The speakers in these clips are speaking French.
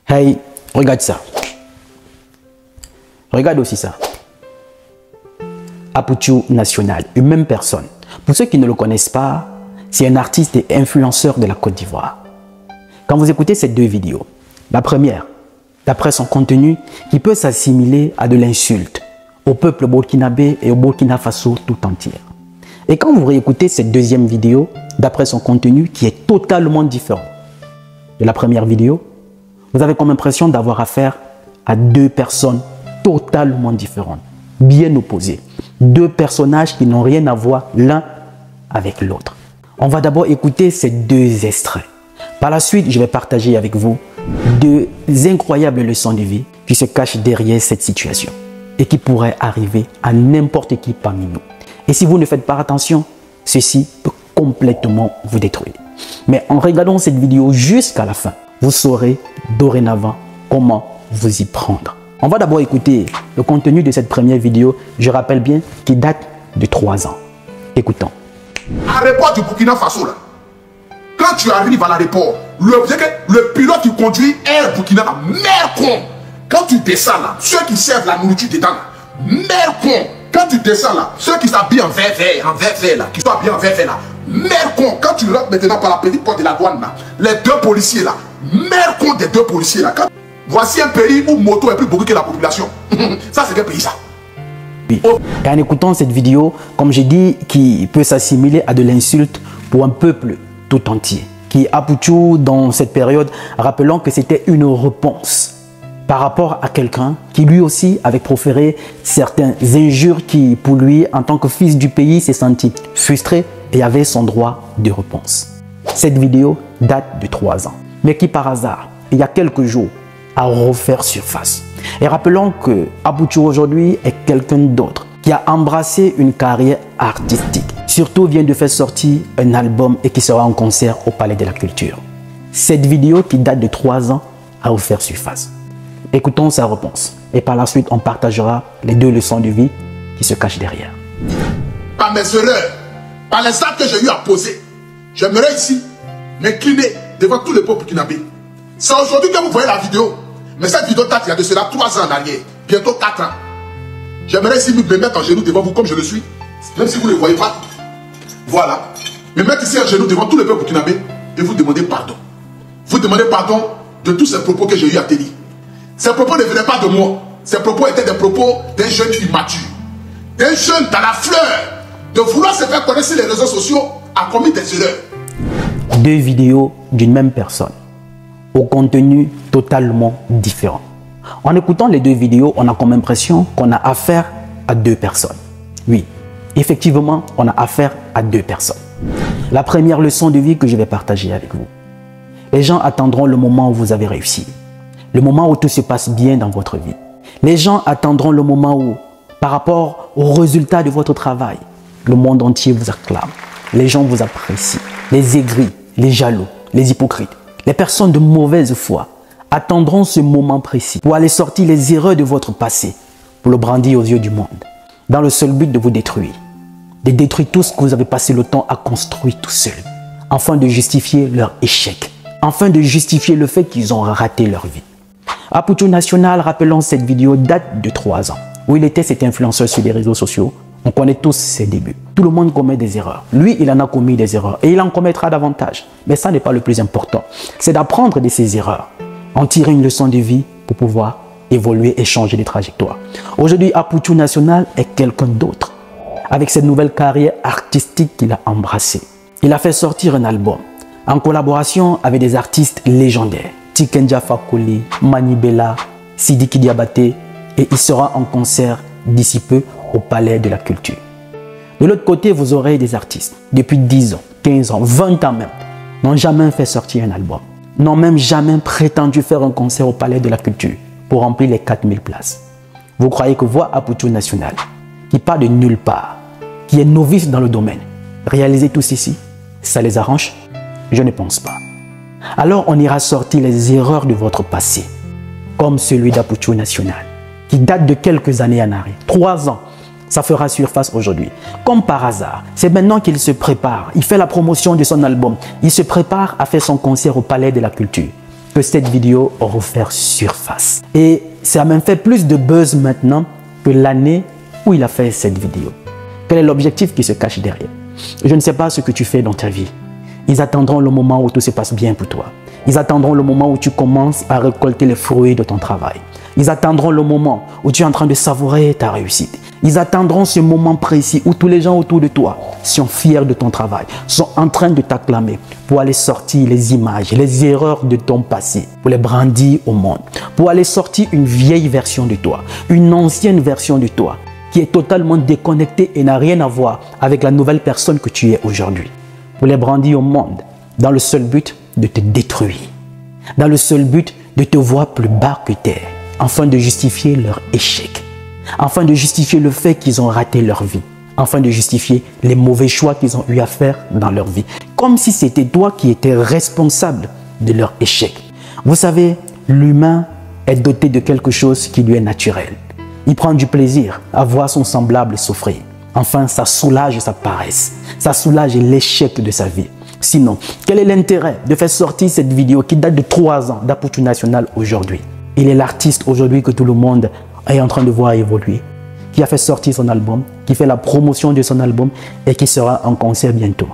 Hey, regarde ça. Regarde aussi ça. Apoutou National, une même personne. Pour ceux qui ne le connaissent pas, c'est un artiste et influenceur de la Côte d'Ivoire. Quand vous écoutez ces deux vidéos, la première, d'après son contenu, qui peut s'assimiler à de l'insulte au peuple burkinabé et au Burkina Faso tout entier. Et quand vous réécoutez cette deuxième vidéo, d'après son contenu, qui est totalement différent de la première vidéo, vous avez comme impression d'avoir affaire à deux personnes totalement différentes, bien opposées. Deux personnages qui n'ont rien à voir l'un avec l'autre. On va d'abord écouter ces deux extraits. Par la suite, je vais partager avec vous deux incroyables leçons de vie qui se cachent derrière cette situation et qui pourraient arriver à n'importe qui parmi nous. Et si vous ne faites pas attention, ceci peut complètement vous détruire. Mais en regardant cette vidéo jusqu'à la fin, vous saurez dorénavant comment vous y prendre. On va d'abord écouter le contenu de cette première vidéo, je rappelle bien, qui date de 3 ans. Écoutons. À l'aéroport du Burkina Faso, là, quand tu arrives à l'aéroport, le pilote qui conduit Air Burkina, là, merde con. Quand tu descends là, ceux qui servent la nourriture dedans, là, merde con. Quand tu descends là, ceux qui s'habillent en vert là, qui sont habillés en vert là, merde con. Quand tu rentres maintenant par la petite porte de la douane là, les deux policiers là, merde con des deux policiers là. Voici un pays où moto est plus beaucoup que la population. Ça c'est quel pays ça? Oui. Et en écoutant cette vidéo, comme j'ai dit, qui peut s'assimiler à de l'insulte pour un peuple tout entier. Qui Apoutou dans cette période, rappelons que c'était une réponse par rapport à quelqu'un qui lui aussi avait proféré certaines injures qui, pour lui, en tant que fils du pays, s'est senti frustré et avait son droit de réponse. Cette vidéo date de 3 ans, mais qui par hasard, il y a quelques jours, a refait surface. Et rappelons que Apoutou aujourd'hui est quelqu'un d'autre qui a embrassé une carrière artistique. Surtout vient de faire sortir un album et qui sera en concert au Palais de la Culture. Cette vidéo qui date de 3 ans a refait surface. Écoutons sa réponse et par la suite on partagera les deux leçons de vie qui se cachent derrière. Par mes erreurs, par les actes que j'ai eu à poser, j'aimerais ici m'incliner devant tout le peuple burkinabé. C'est aujourd'hui que vous voyez la vidéo. Mais cette vidéo date il y a de cela 3 ans en arrière, bientôt 4 ans. J'aimerais ici me mettre en genoux devant vous comme je le suis, même si vous ne le voyez pas. Voilà. Me mettre ici en genoux devant tout le peuple burkinabé et vous demander pardon. Vous demandez pardon de tous ces propos que j'ai eu à te dire. Ces propos ne venaient pas de moi. Ces propos étaient des propos d'un jeune immature. D'un jeune dans la fleur. De vouloir se faire connaître sur les réseaux sociaux a commis des erreurs. Deux vidéos d'une même personne, au contenu totalement différent. En écoutant les deux vidéos, on a comme impression qu'on a affaire à deux personnes. Oui, effectivement, on a affaire à deux personnes. La première leçon de vie que je vais partager avec vous. Les gens attendront le moment où vous avez réussi. Le moment où tout se passe bien dans votre vie. Les gens attendront le moment où, par rapport au résultat de votre travail, le monde entier vous acclame. Les gens vous apprécient. Les aigris, les jaloux, les hypocrites, les personnes de mauvaise foi attendront ce moment précis pour aller sortir les erreurs de votre passé, pour le brandir aux yeux du monde, dans le seul but de vous détruire. De détruire tout ce que vous avez passé le temps à construire tout seul, afin de justifier leur échec, afin de justifier le fait qu'ils ont raté leur vie. Apoutou National, rappelons cette vidéo, date de 3 ans, où il était cet influenceur sur les réseaux sociaux. On connaît tous ses débuts. Tout le monde commet des erreurs. Lui, il en a commis des erreurs et il en commettra davantage. Mais ça n'est pas le plus important. C'est d'apprendre de ses erreurs, en tirer une leçon de vie pour pouvoir évoluer et changer de trajectoire. Aujourd'hui, Apoutou National est quelqu'un d'autre. Avec cette nouvelle carrière artistique qu'il a embrassée. Il a fait sortir un album en collaboration avec des artistes légendaires. Tiken Fakoli, Manibela, Sidiki Diabaté, et il sera en concert d'ici peu au Palais de la Culture. De l'autre côté, vous aurez des artistes depuis 10 ans, 15 ans, 20 ans même, n'ont jamais fait sortir un album, n'ont même jamais prétendu faire un concert au Palais de la Culture pour remplir les 4000 places. Vous croyez que voir Apoutou National, qui part de nulle part, qui est novice dans le domaine, réaliser tout ceci, ça les arrange? Je ne pense pas. Alors on ira sortir les erreurs de votre passé, comme celui d'Apoutou National, qui date de quelques années en arrière, 3 ans. Ça fera surface aujourd'hui. Comme par hasard, c'est maintenant qu'il se prépare. Il fait la promotion de son album. Il se prépare à faire son concert au Palais de la Culture. que cette vidéo refaire surface. Et ça a même fait plus de buzz maintenant que l'année où il a fait cette vidéo. Quel est l'objectif qui se cache derrière? Je ne sais pas ce que tu fais dans ta vie. Ils attendront le moment où tout se passe bien pour toi. Ils attendront le moment où tu commences à récolter les fruits de ton travail. Ils attendront le moment où tu es en train de savourer ta réussite. Ils attendront ce moment précis où tous les gens autour de toi sont fiers de ton travail, sont en train de t'acclamer pour aller sortir les images, les erreurs de ton passé, pour les brandir au monde, pour aller sortir une vieille version de toi, une ancienne version de toi qui est totalement déconnectée et n'a rien à voir avec la nouvelle personne que tu es aujourd'hui. Pour les brandir au monde, dans le seul but de te détruire, dans le seul but de te voir plus bas que terre, afin de justifier leur échec, afin de justifier le fait qu'ils ont raté leur vie, afin de justifier les mauvais choix qu'ils ont eu à faire dans leur vie, comme si c'était toi qui étais responsable de leur échec. Vous savez, l'humain est doté de quelque chose qui lui est naturel. Il prend du plaisir à voir son semblable souffrir. Enfin, ça soulage sa paresse, ça soulage l'échec de sa vie. Sinon, quel est l'intérêt de faire sortir cette vidéo qui date de 3 ans d'Aputu National aujourd'hui? Il est l'artiste aujourd'hui que tout le monde est en train de voir évoluer, qui a fait sortir son album, qui fait la promotion de son album et qui sera en concert bientôt.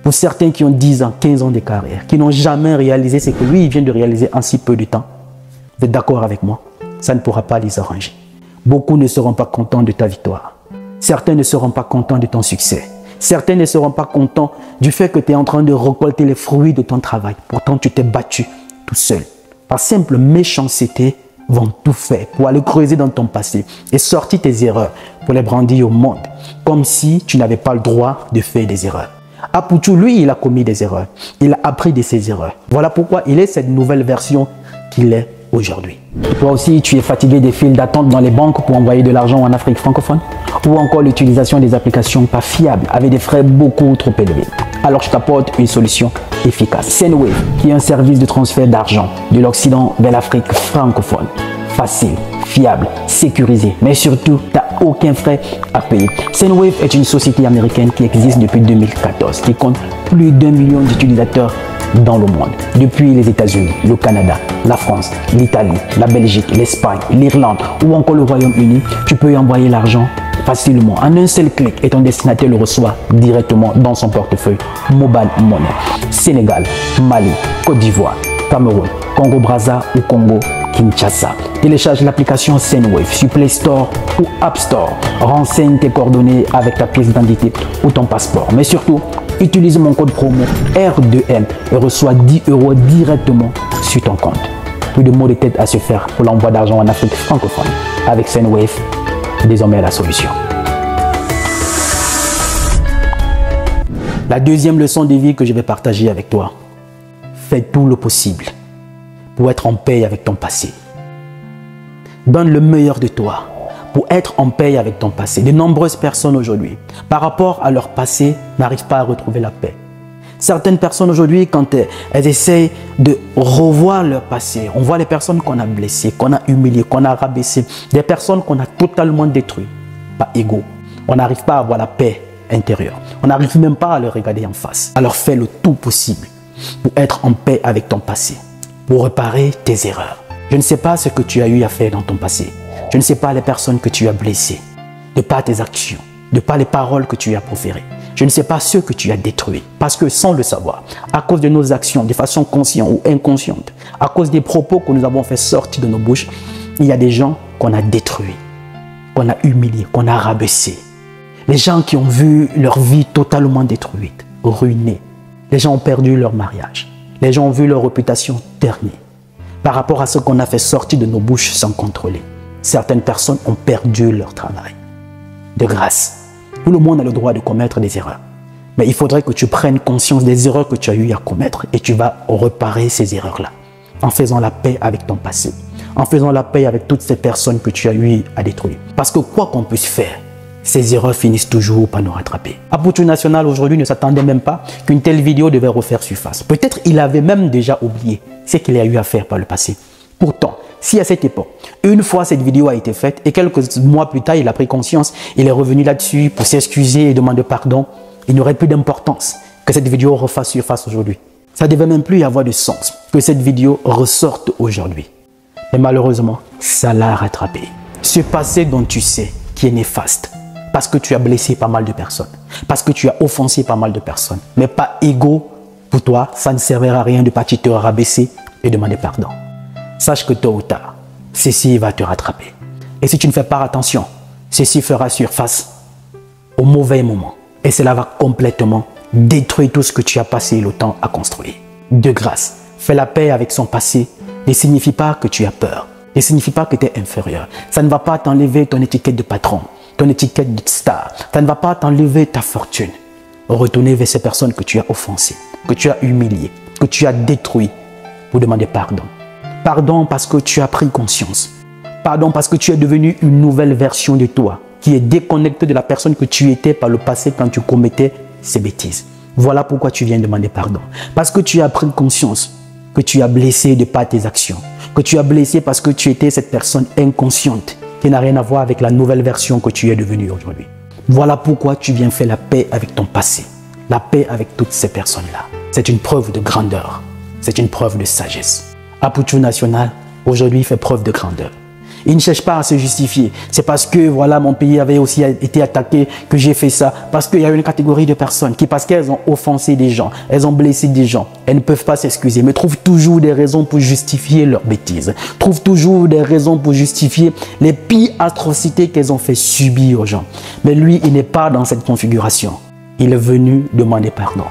Pour certains qui ont 10 ans, 15 ans de carrière, qui n'ont jamais réalisé ce que lui il vient de réaliser en si peu de temps, vous êtes d'accord avec moi? Ça ne pourra pas les arranger. Beaucoup ne seront pas contents de ta victoire. Certains ne seront pas contents de ton succès. Certains ne seront pas contents du fait que tu es en train de récolter les fruits de ton travail. Pourtant, tu t'es battu tout seul. Par simple méchanceté, vont tout faire pour aller creuser dans ton passé et sortir tes erreurs pour les brandir au monde, comme si tu n'avais pas le droit de faire des erreurs. Aputu, lui, il a commis des erreurs. Il a appris de ses erreurs. Voilà pourquoi il est cette nouvelle version qu'il est aujourd'hui. Toi aussi, tu es fatigué des files d'attente dans les banques pour envoyer de l'argent en Afrique francophone? Ou encore l'utilisation des applications pas fiables avec des frais beaucoup trop élevés? Alors je t'apporte une solution efficace. Sendwave, qui est un service de transfert d'argent de l'Occident vers l'Afrique francophone. Facile, fiable, sécurisé, mais surtout, tu n'as aucun frais à payer. Sendwave est une société américaine qui existe depuis 2014, qui compte plus d'1 million d'utilisateurs dans le monde. Depuis les États-Unis, le Canada, la France, l'Italie, la Belgique, l'Espagne, l'Irlande ou encore le Royaume-Uni, tu peux y envoyer l'argent facilement. En un seul clic et ton destinataire le reçoit directement dans son portefeuille Mobile Money. Sénégal, Mali, Côte d'Ivoire, Cameroun, Congo-Brazza ou Congo-Kinshasa. Télécharge l'application Sendwave sur Play Store ou App Store. Renseigne tes coordonnées avec ta pièce d'identité ou ton passeport. Mais surtout, utilise mon code promo R2M et reçois 10 € directement sur ton compte. Plus de maux de tête à se faire pour l'envoi d'argent en Afrique francophone. Avec Sendwave, désormais la solution. La deuxième leçon de vie que je vais partager avec toi. Fais tout le possible pour être en paix avec ton passé. Donne le meilleur de toi pour être en paix avec ton passé. De nombreuses personnes aujourd'hui, par rapport à leur passé, n'arrivent pas à retrouver la paix. Certaines personnes aujourd'hui, quand elles essayent de revoir leur passé, on voit les personnes qu'on a blessées, qu'on a humiliées, qu'on a rabaissées, des personnes qu'on a totalement détruites, pas égaux. On n'arrive pas à avoir la paix intérieure. On n'arrive même pas à le regarder en face. Alors fais le tout possible pour être en paix avec ton passé, pour réparer tes erreurs. Je ne sais pas ce que tu as eu à faire dans ton passé. Je ne sais pas les personnes que tu as blessées, de par tes actions, de par les paroles que tu as proférées. Je ne sais pas ceux que tu as détruits. Parce que sans le savoir, à cause de nos actions, de façon consciente ou inconsciente, à cause des propos que nous avons fait sortir de nos bouches, il y a des gens qu'on a détruits, qu'on a humiliés, qu'on a rabaissés. Les gens qui ont vu leur vie totalement détruite, ruinée. Les gens ont perdu leur mariage. Les gens ont vu leur réputation ternie par rapport à ce qu'on a fait sortir de nos bouches sans contrôler. Certaines personnes ont perdu leur travail. De grâce, tout le monde a le droit de commettre des erreurs. Mais il faudrait que tu prennes conscience des erreurs que tu as eu à commettre et tu vas réparer ces erreurs-là en faisant la paix avec ton passé, en faisant la paix avec toutes ces personnes que tu as eu à détruire. Parce que quoi qu'on puisse faire, ces erreurs finissent toujours par nous rattraper. Aputu National aujourd'hui ne s'attendait même pas qu'une telle vidéo devait refaire surface. Peut-être il avait même déjà oublié ce qu'il a eu à faire par le passé. Pourtant, si à cette époque, une fois cette vidéo a été faite et quelques mois plus tard, il a pris conscience, il est revenu là-dessus pour s'excuser et demander pardon, il n'aurait plus d'importance que cette vidéo refasse surface aujourd'hui. Ça ne devait même plus y avoir de sens que cette vidéo ressorte aujourd'hui. Mais malheureusement, ça l'a rattrapé. Ce passé dont tu sais qui est néfaste, parce que tu as blessé pas mal de personnes, parce que tu as offensé pas mal de personnes, mais pas égaux pour toi, ça ne servira à rien de partir te rabaisser et demander pardon. Sache que tôt ou tard, ceci va te rattraper. Et si tu ne fais pas attention, ceci fera surface au mauvais moment. Et cela va complètement détruire tout ce que tu as passé le temps à construire. De grâce, fais la paix avec son passé ne signifie pas que tu as peur, ne signifie pas que tu es inférieur. Ça ne va pas t'enlever ton étiquette de patron, ton étiquette de star. Ça ne va pas t'enlever ta fortune. Retourner vers ces personnes que tu as offensées, que tu as humiliées, que tu as détruites pour demander pardon. Pardon parce que tu as pris conscience. Pardon parce que tu es devenu une nouvelle version de toi qui est déconnectée de la personne que tu étais par le passé quand tu commettais ces bêtises. Voilà pourquoi tu viens demander pardon. Parce que tu as pris conscience que tu as blessé de par tes actions. Que tu as blessé parce que tu étais cette personne inconsciente qui n'a rien à voir avec la nouvelle version que tu es devenue aujourd'hui. Voilà pourquoi tu viens faire la paix avec ton passé. La paix avec toutes ces personnes-là. C'est une preuve de grandeur. C'est une preuve de sagesse. Aputu National, aujourd'hui, fait preuve de grandeur. Il ne cherche pas à se justifier. C'est parce que voilà, mon pays avait aussi été attaqué que j'ai fait ça. Parce qu'il y a une catégorie de personnes qui, parce qu'elles ont offensé des gens, elles ont blessé des gens, elles ne peuvent pas s'excuser, mais trouvent toujours des raisons pour justifier leurs bêtises. Trouvent toujours des raisons pour justifier les pires atrocités qu'elles ont fait subir aux gens. Mais lui, il n'est pas dans cette configuration. Il est venu demander pardon.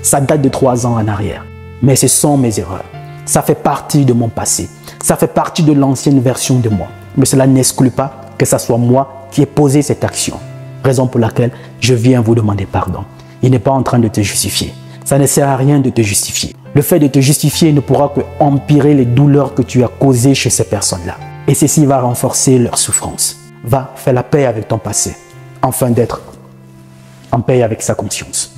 Ça date de 3 ans en arrière. Mais ce sont mes erreurs. Ça fait partie de mon passé. Ça fait partie de l'ancienne version de moi. Mais cela n'exclut pas que ce soit moi qui ai posé cette action. Raison pour laquelle je viens vous demander pardon. Il n'est pas en train de te justifier. Ça ne sert à rien de te justifier. Le fait de te justifier ne pourra que empirer les douleurs que tu as causées chez ces personnes-là. Et ceci va renforcer leur souffrance. Va faire la paix avec ton passé, afin d'être en paix avec sa conscience.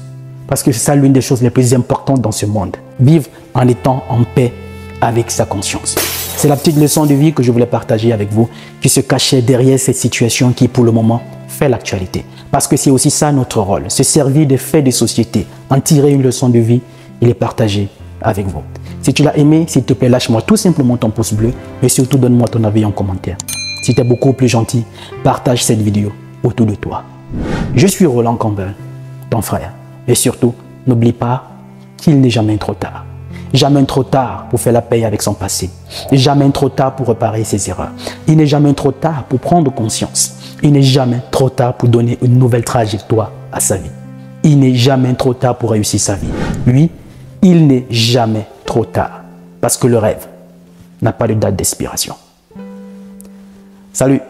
Parce que c'est ça l'une des choses les plus importantes dans ce monde. Vivre en étant en paix avec sa conscience. C'est la petite leçon de vie que je voulais partager avec vous, qui se cachait derrière cette situation qui, pour le moment, fait l'actualité. Parce que c'est aussi ça notre rôle, se servir des faits de société, en tirer une leçon de vie et les partager avec vous. Si tu l'as aimé, s'il te plaît, lâche-moi tout simplement ton pouce bleu, mais surtout donne-moi ton avis en commentaire. Si tu es beaucoup plus gentil, partage cette vidéo autour de toi. Je suis Roland Campbell, ton frère. Et surtout, n'oublie pas qu'il n'est jamais trop tard. Jamais trop tard pour faire la paix avec son passé. Jamais trop tard pour réparer ses erreurs. Il n'est jamais trop tard pour prendre conscience. Il n'est jamais trop tard pour donner une nouvelle trajectoire à sa vie. Il n'est jamais trop tard pour réussir sa vie. Lui, il n'est jamais trop tard. Parce que le rêve n'a pas de date d'expiration. Salut!